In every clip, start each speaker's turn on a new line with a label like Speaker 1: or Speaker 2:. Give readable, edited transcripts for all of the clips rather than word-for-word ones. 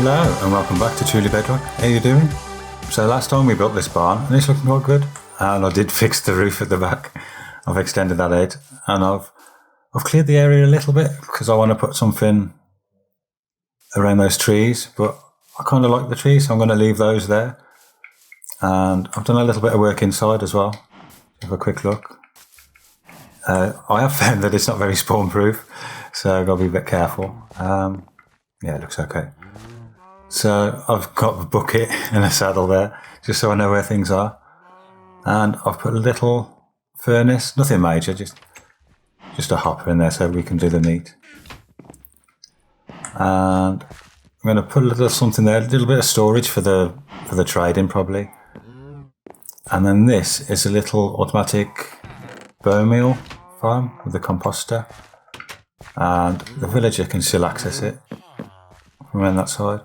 Speaker 1: Hello and welcome back to Truly Bedrock. How you doing? So last time we built this barn and it's looking quite good, and I did fix the roof at the back. I've extended that out and I've cleared the area a little bit because I want to put something around those trees, but I kind of like the trees, so I'm going to leave those there. And I've done a little bit of work inside as well. Have a quick look. I have found that it's not very spawn proof, so I've got to be a bit careful. Yeah, it looks okay. So I've got a bucket and a saddle there, just so I know where things are. And I've put a little furnace, nothing major, just a hopper in there so we can do the meat. And I'm going to put a little something there, a little bit of storage for the trading probably. And then this is a little automatic bone meal farm with a composter. And the villager can still access it from around that side.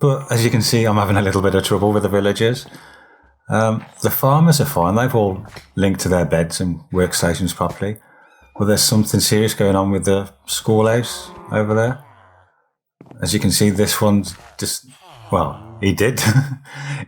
Speaker 1: But as you can see, I'm having a little bit of trouble with the villagers. The farmers are fine. They've all linked to their beds and workstations properly. But there's something serious going on with the schoolhouse over there. As you can see, this one's just, well, he did.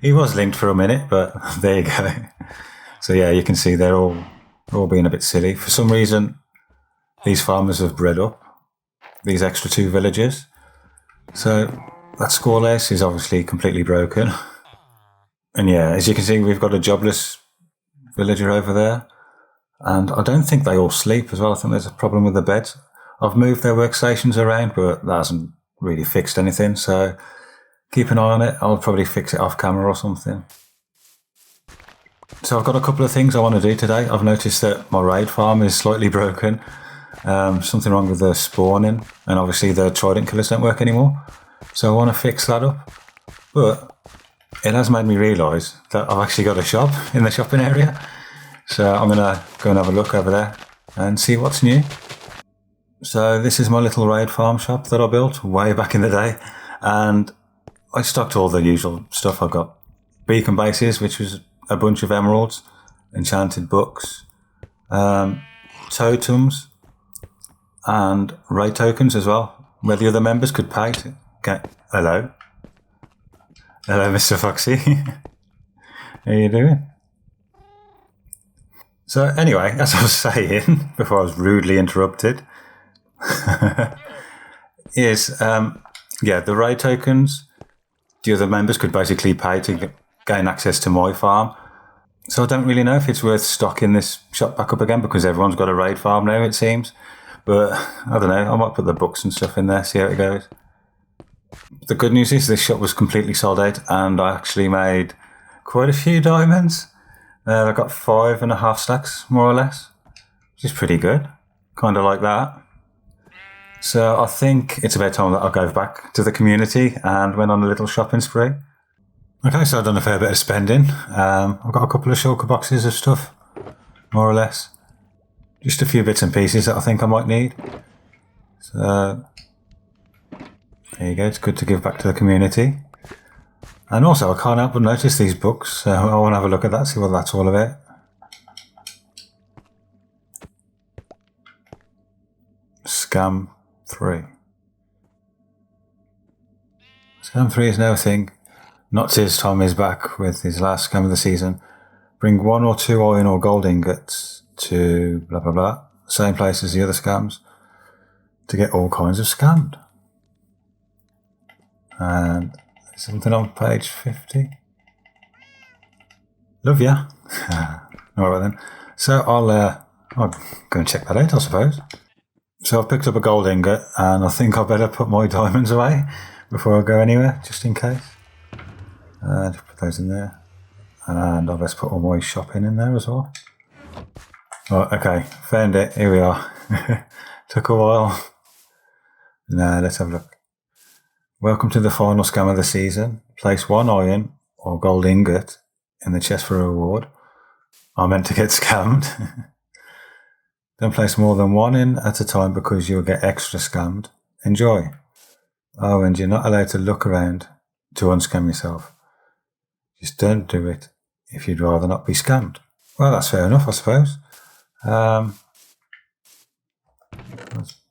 Speaker 1: He was linked for a minute, but there you go. So yeah, you can see they're all being a bit silly. For some reason, these farmers have bred up these extra 2 villagers. So that schoolhouse is obviously completely broken. And yeah, as you can see, we've got a jobless villager over there. And I don't think they all sleep as well. I think there's a problem with the beds. I've moved their workstations around, but that hasn't really fixed anything. So keep an eye on it. I'll probably fix it off camera or something. So I've got a couple of things I want to do today. I've noticed that my raid farm is slightly broken. Something wrong with the spawning. And obviously the trident killers don't work anymore. So I want to fix that up. But it has made me realise that I've actually got a shop in the shopping area. So I'm going to go and have a look over there and see what's new. So this is my little raid farm shop that I built way back in the day. And I stocked all the usual stuff. I've got beacon bases, which was a bunch of emeralds, enchanted books, totems, and raid tokens as well, where the other members could pay to get... Hello, Mr. Foxy. How you doing? So anyway, as I was saying before I was rudely interrupted, is the raid tokens. The other members could basically pay to gain access to my farm. So I don't really know if it's worth stocking this shop back up again because everyone's got a raid farm now, it seems. But I don't know, I might put the books and stuff in there, see how it goes. The good news is this shop was completely sold out and I actually made quite a few diamonds. I got 5.5 stacks, more or less, which is pretty good. Kind of like that. So I think it's about time that I go back to the community and went on a little shopping spree. Okay, so I've done a fair bit of spending. I've got a couple of shulker boxes of stuff, more or less. Just a few bits and pieces that I think I might need. So there you go, it's good to give back to the community. And also, I can't help but notice these books, so I want to have a look at that, see what that's all about. Scam 3. Scam 3 is now a thing. Notz's Tom is back with his last scam of the season. Bring 1 or 2 iron or gold ingots to blah blah blah, same place as the other scams, to get all kinds of scammed. And something on page 50. Love ya. Alright then. So I'll go and check that out, I suppose. So I've picked up a gold ingot and I think I better put my diamonds away before I go anywhere, just in case. Just put those in there. And I'll just put all my shopping in there as well. Right, okay, found it. Here we are. Took a while. Now let's have a look. Welcome to the final scam of the season. Place 1 iron or gold ingot in the chest for a reward. I meant to get scammed. Don't place more than 1 in at a time because you'll get extra scammed. Enjoy. Oh, and you're not allowed to look around to unscam yourself. Just don't do it if you'd rather not be scammed. Well, that's fair enough, I suppose. Let's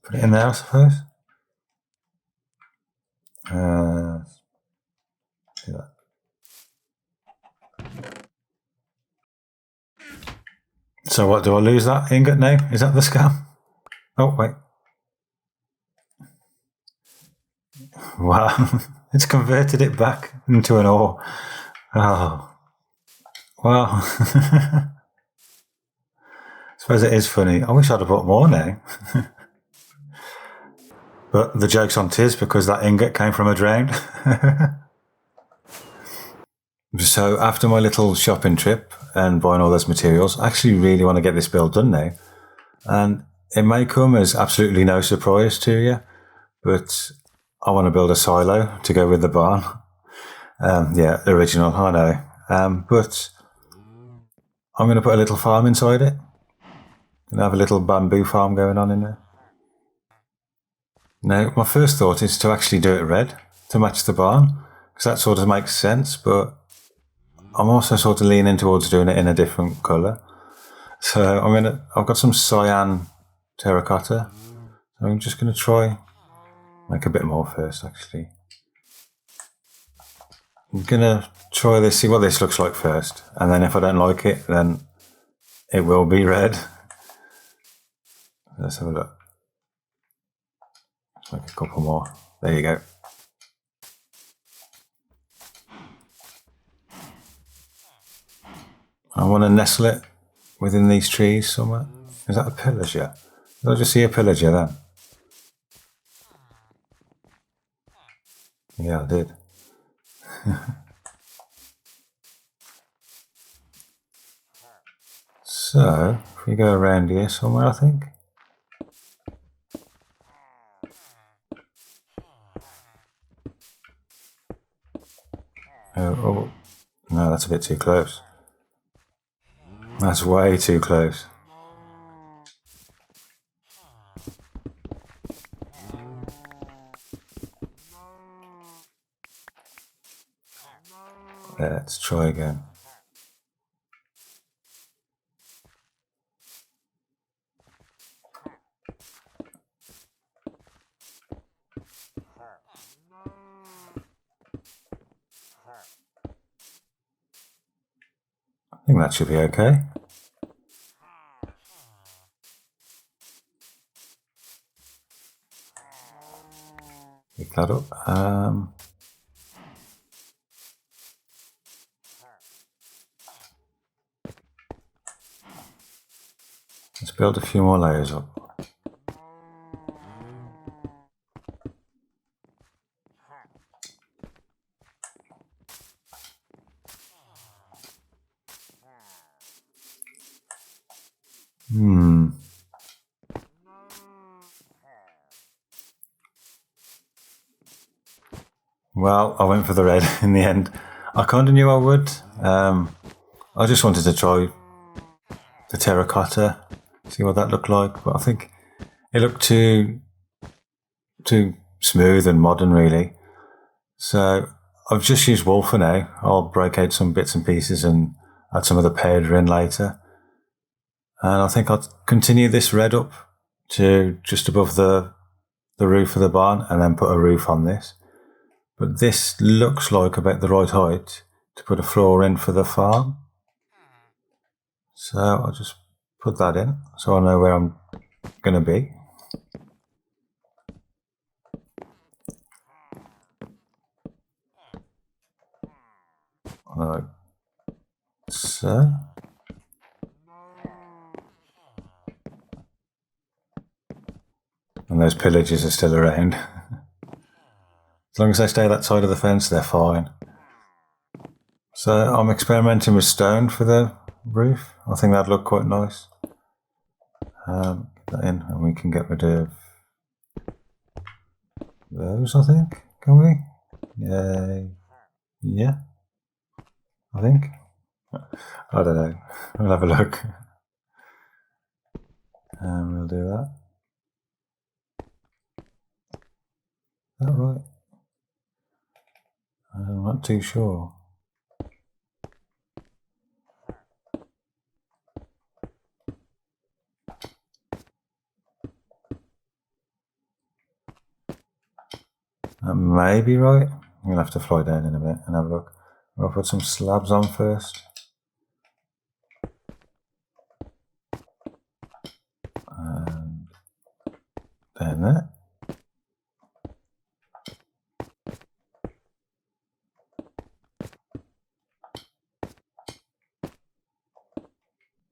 Speaker 1: put it in there, I suppose. See that. So what, do I lose that ingot now? Is that the scam? Oh, wait. Wow. It's converted it back into an ore. Oh. Wow. I suppose it is funny. I wish I'd have bought more now. But the joke's on Tiz because that ingot came from a drain. So after my little shopping trip and buying all those materials, I actually really want to get this build done now. And it may come as absolutely no surprise to you, but I want to build a silo to go with the barn. Yeah, original, I know. But I'm going to put a little farm inside it and have a little bamboo farm going on in there. Now, my first thought is to actually do it red to match the barn, because that sort of makes sense, but I'm also sort of leaning towards doing it in a different colour. So I've got some cyan terracotta. So I'm just going to try make a bit more first, actually. I'm going to try this, see what this looks like first, and then if I don't like it, then it will be red. Let's have a look. Let's make a couple more. There you go. I want to nestle it within these trees somewhere. Is that a pillager? Did I just see a pillager then? Yeah, I did. So, if we go around here somewhere, I think. Oh, no, that's a bit too close. That's way too close. Let's try again. I think that should be okay. Pick that up. Let's build a few more layers up. Well, I went for the red in the end. I kind of knew I would. I just wanted to try the terracotta, see what that looked like. But I think it looked too smooth and modern, really. So I've just used wool for now. I'll break out some bits and pieces and add some of the powder in later. And I think I'll continue this red up to just above the roof of the barn and then put a roof on this. But this looks like about the right height to put a floor in for the farm. So I'll just put that in so I know where I'm going to be. Like so. And those pillagers are still around. As long as they stay that side of the fence, they're fine. So I'm experimenting with stone for the roof. I think that'd look quite nice. Get that in, and we can get rid of those, I think. Can we? Yay. Yeah. I think. I don't know. We'll have a look. And we'll do that. Is that right? I'm not too sure. That may be right. I'm going to have to fly down in a bit and have a look. I'll put some slabs on first. And down there.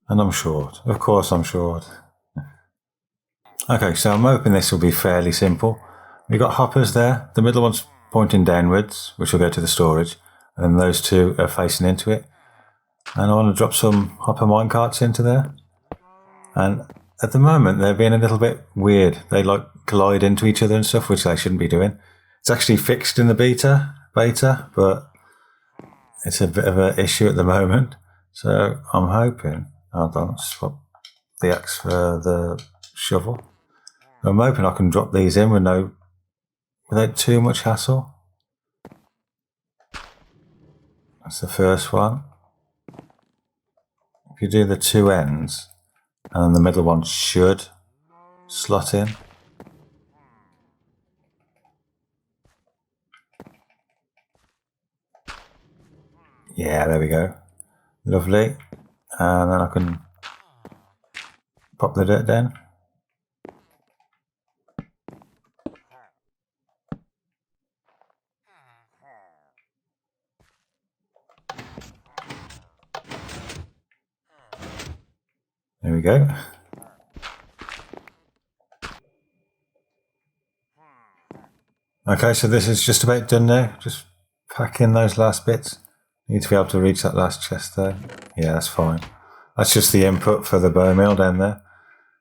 Speaker 1: And I'm short. Of course I'm short. Okay, so I'm hoping this will be fairly simple. We've got hoppers there. The middle one's pointing downwards, which will go to the storage. And then those two are facing into it. And I want to drop some hopper minecarts into there. And at the moment, they're being a little bit weird. They like collide into each other and stuff, which they shouldn't be doing. It's actually fixed in the beta, but it's a bit of an issue at the moment. So I'm hoping, hold on, swap the axe for the shovel. I'm hoping I can drop these in without too much hassle. That's the first one. If you do the two ends, and then the middle one should slot in. Yeah, there we go. Lovely. And then I can pop the dirt down. There we go. Okay, so this is just about done now. Just pack in those last bits. Need to be able to reach that last chest though. Yeah, that's fine. That's just the input for the bone meal down there.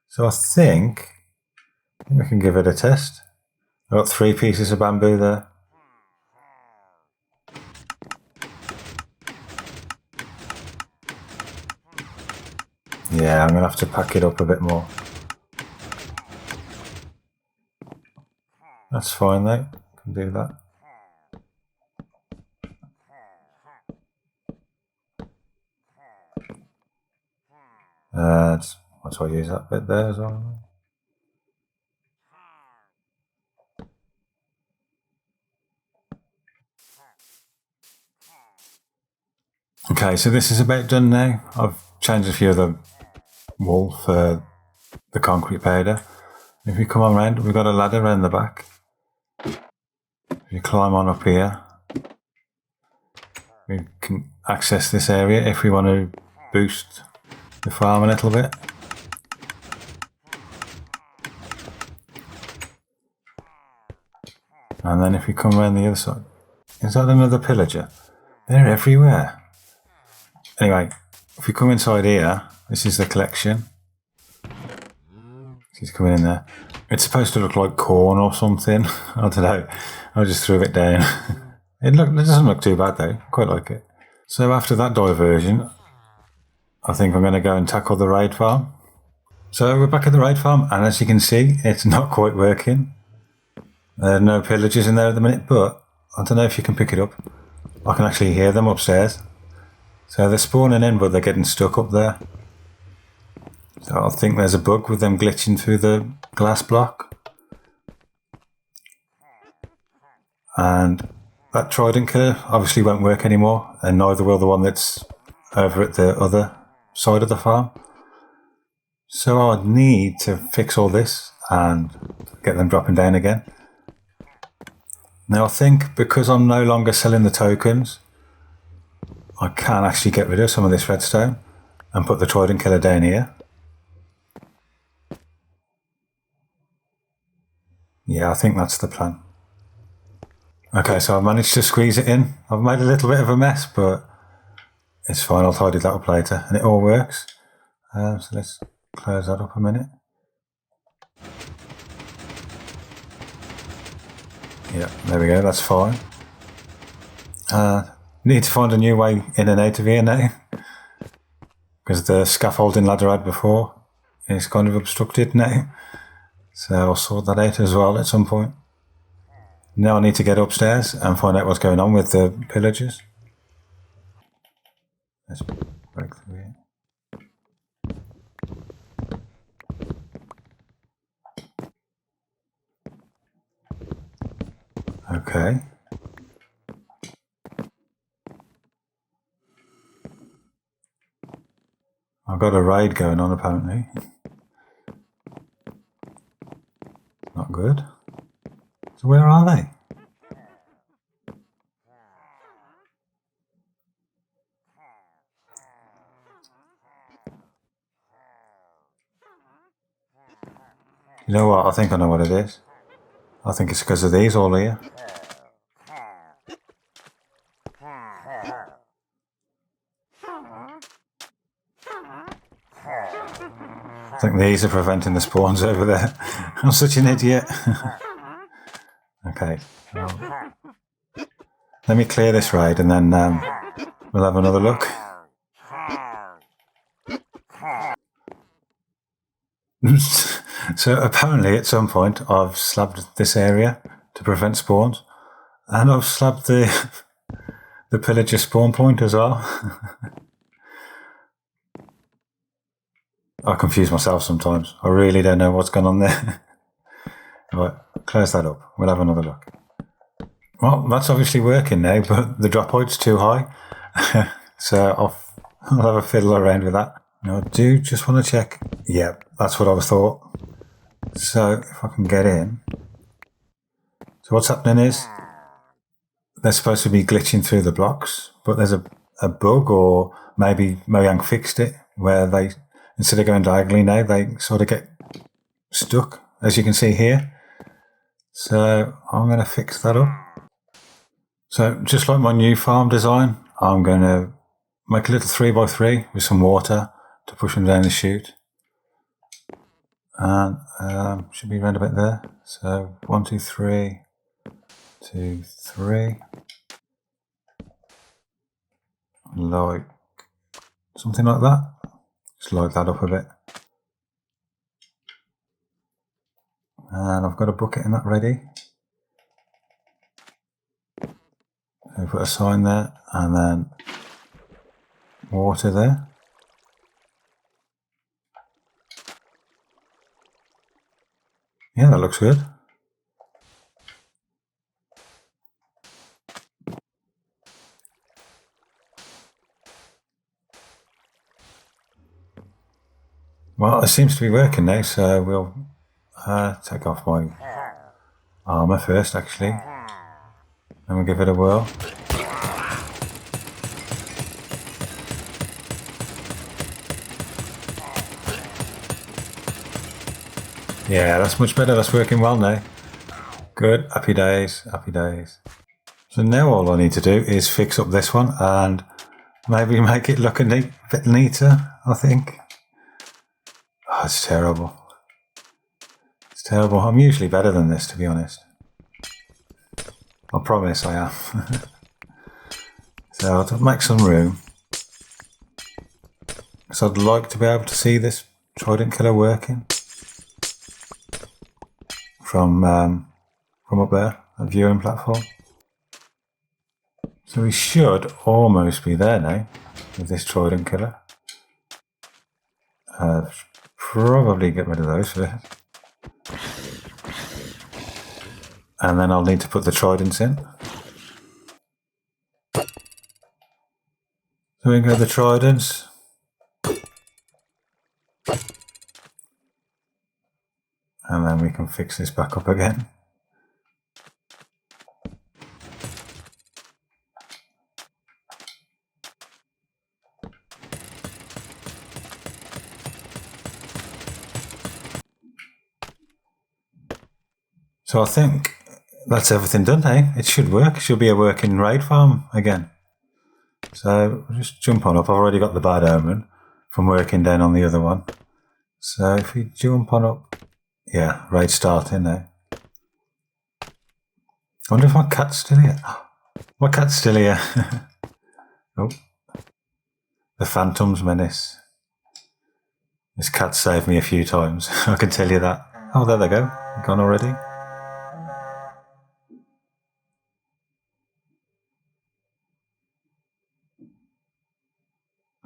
Speaker 1: So I think we can give it a test. I've got 3 pieces of bamboo there. Yeah, I'm going to have to pack it up a bit more. That's fine though, can do that. Might as well use that bit there as well. Okay, so this is about done now. I've changed a few of the wool for the concrete powder. If you come on around, we've got a ladder around the back. If you climb on up here, we can access this area if we want to boost the farm a little bit. And then if we come around the other side, is that another pillager? They're everywhere. Anyway, if we come inside here, this is the collection. She's coming in there. It's supposed to look like corn or something. I don't know. I just threw it down. It doesn't look too bad though. Quite like it. So after that diversion, I think I'm going to go and tackle the raid farm. So we're back at the raid farm, and as you can see, it's not quite working. There are no pillagers in there at the minute, but I don't know if you can pick it up. I can actually hear them upstairs. So they're spawning in, but they're getting stuck up there. So I think there's a bug with them glitching through the glass block. And that trident killer obviously won't work anymore, and neither will the one that's over at the other side of the farm. So I need to fix all this and get them dropping down again. Now I think because I'm no longer selling the tokens, I can actually get rid of some of this redstone and put the trident killer down here. Yeah, I think that's the plan. Okay, so I've managed to squeeze it in. I've made a little bit of a mess, but it's fine. I'll tidy that up later, and it all works. So let's close that up a minute. Yeah, there we go. That's fine. Need to find a new way in and out of here now, because the scaffolding ladder I had before is kind of obstructed now. So I'll sort that out as well at some point. Now I need to get upstairs and find out what's going on with the pillagers. Let's break through here. Okay. I've got a raid going on apparently. Not good. So where are they? You know what? I think I know what it is. I think it's because of these all here. I think these are preventing the spawns over there. I'm such an idiot. Okay. Well, let me clear this raid and then we'll have another look. So apparently at some point I've slabbed this area to prevent spawns, and I've slabbed the pillager spawn point as well. I confuse myself sometimes. I really don't know what's going on there. Right, close that up. We'll have another look. Well, that's obviously working now, but the drop point's too high. So I'll have a fiddle around with that. Now I do just want to check. Yeah, that's what I thought. So if I can get in. So what's happening is they're supposed to be glitching through the blocks, but there's a bug, or maybe Mojang fixed it, where they, instead of going diagonally now, they sort of get stuck, as you can see here. So I'm going to fix that up. So just like my new farm design, I'm going to make a little 3x3 with some water to push them down the chute. And should be around about there. So 1, 2, 3, 2, 3. Like something like that. Just light that up a bit. And I've got a bucket in that ready. So put a sign there and then water there. Yeah, that looks good. Well, it seems to be working now, so we'll take off my armour first, actually. And we'll give it a whirl. Yeah, that's much better. That's working well now. Good. Happy days. Happy days. So now all I need to do is fix up this one and maybe make it look a bit neater, I think. Oh, it's terrible. It's terrible. I'm usually better than this, to be honest. I promise I am. So I'll make some room. So I'd like to be able to see this trident killer working from up there, a viewing platform. So we should almost be there now with this trident killer. Probably get rid of those first. And then I'll need to put the tridents in. So we can go the tridents. And then we can fix this back up again. So I think that's everything done now. It should work. It should be a working raid farm again. So we'll just jump on up. I've already got the bad omen from working down on the other one. So if we jump on up, yeah, raid starting now. I wonder if my cat's still here. My cat's still here. Oh, the Phantom's Menace. This cat saved me a few times. I can tell you that. Oh, there they go. Gone already.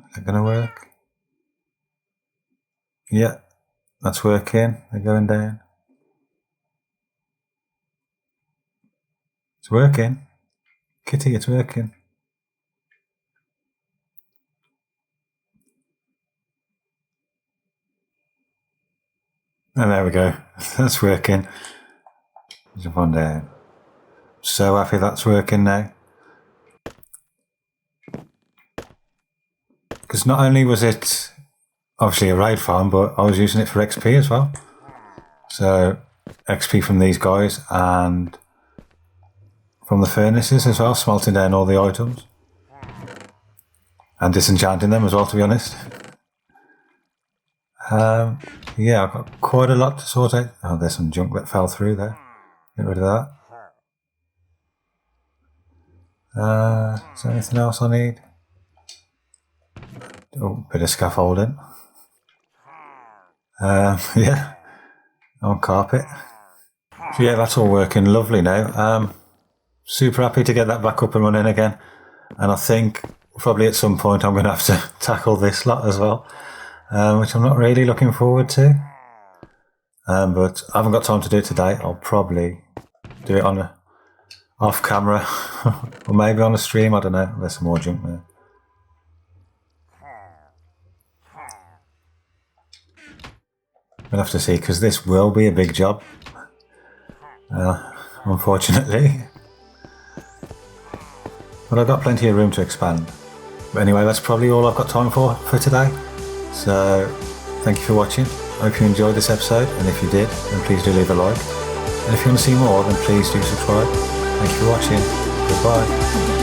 Speaker 1: Is it going to work? Yeah, that's working. They're going down. It's working. Kitty, it's working. And there we go. That's working. Jump on down. So happy that's working now. Because not only was it obviously a raid farm, but I was using it for XP as well. So XP from these guys and from the furnaces as well, smelting down all the items. And disenchanting them as well, to be honest. Yeah, I've got quite a lot to sort out. Oh, there's some junk that fell through there. Get rid of that. Is there anything else I need? Oh, bit of scaffolding. Yeah, on carpet. So yeah, that's all working lovely now. Super happy to get that back up and running again. And I think probably at some point I'm going to have to tackle this lot as well, which I'm not really looking forward to. But I haven't got time to do it today. I'll probably do it on off camera or maybe on a stream. I don't know. There's some more junk there. We'll have to see, because this will be a big job, unfortunately. But I've got plenty of room to expand. But anyway, that's probably all I've got time for today. So thank you for watching. I hope you enjoyed this episode, and if you did, then please do leave a like. And if you want to see more, then please do subscribe. Thank you for watching. Goodbye.